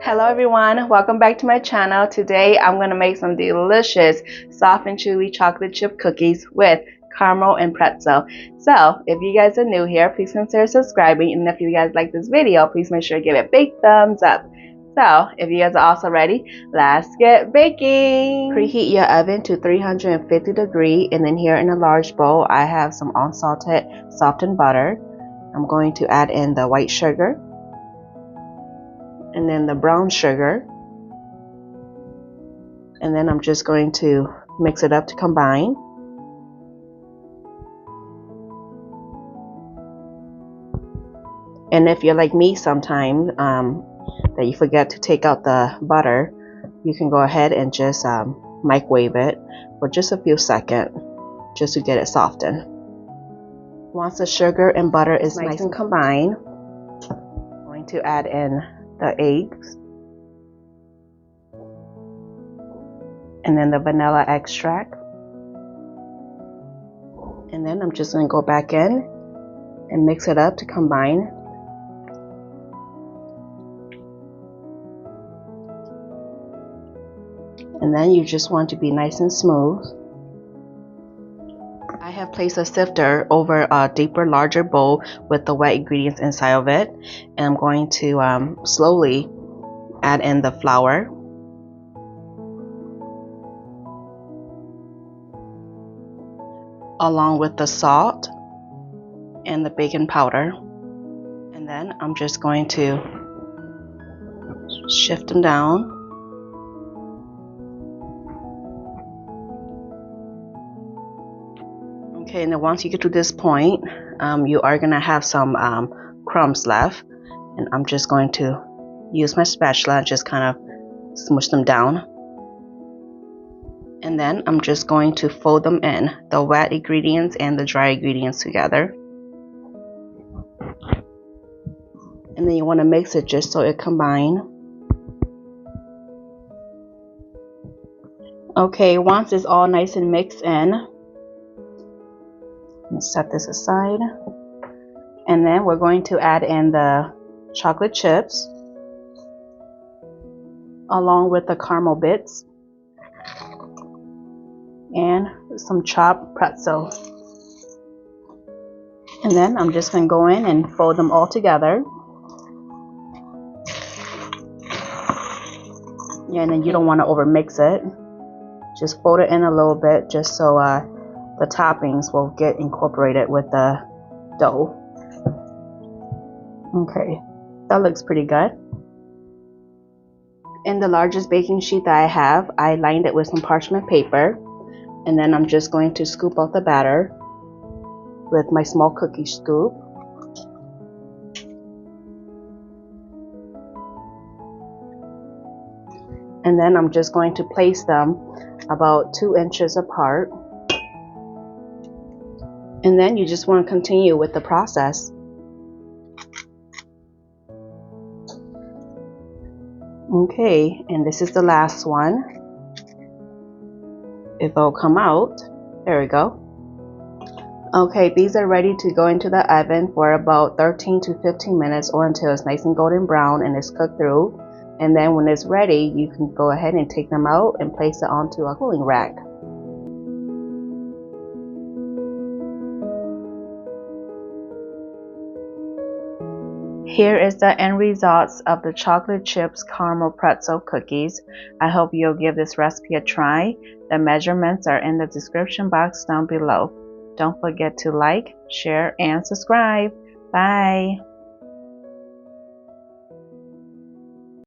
Hello everyone, welcome back to my channel. Today I'm going to make some delicious soft and chewy chocolate chip cookies with caramel and pretzel. So if you guys are new here, please consider subscribing, and if you guys like this video, please make sure to give it a big thumbs up. So if you guys are also ready, let's get baking. Preheat your oven to 350 degrees, and then here in a large bowl I have some unsalted softened butter. I'm going to add in the white sugar and then the brown sugar, and then I'm just going to mix it up to combine. And if you're like me sometimes that you forget to take out the butter, you can go ahead and just microwave it for just a few seconds just to get it softened. Once the sugar and butter is nice and combined, I'm going to add in the eggs and then the vanilla extract, and then I'm just going to go back in and mix it up to combine. And then you just want to be nice and smooth. I have placed a sifter over a deeper, larger bowl with the wet ingredients inside of it, and I'm going to slowly add in the flour, along with the salt and the baking powder, and then I'm just going to shift them down. Okay, and then once you get to this point, you are gonna have some crumbs left, and I'm just going to use my spatula and just kind of smush them down. And then I'm just going to fold them in, the wet ingredients and the dry ingredients together. And then you want to mix it just so it combines. Okay, once it's all nice and mixed in, let's set this aside. And then we're going to add in the chocolate chips along with the caramel bits and some chopped pretzel. And then I'm just going to go in and fold them all together. Yeah, and then you don't want to over mix it. Just fold it in a little bit just so the toppings will get incorporated with the dough. Okay, that looks pretty good. In the largest baking sheet that I have, I lined it with some parchment paper, and then I'm just going to scoop out the batter with my small cookie scoop. And then I'm just going to place them about 2 inches apart. And then you just want to continue with the process. Okay, and this is the last one. If it'll come out, there we go. Okay, these are ready to go into the oven for about 13 to 15 minutes, or until it's nice and golden brown and it's cooked through. And then when it's ready, you can go ahead and take them out and place it onto a cooling rack. Here is the end results of the chocolate chips caramel pretzel cookies. I hope you'll give this recipe a try. The measurements are in the description box down below. Don't forget to like, share, and subscribe. Bye!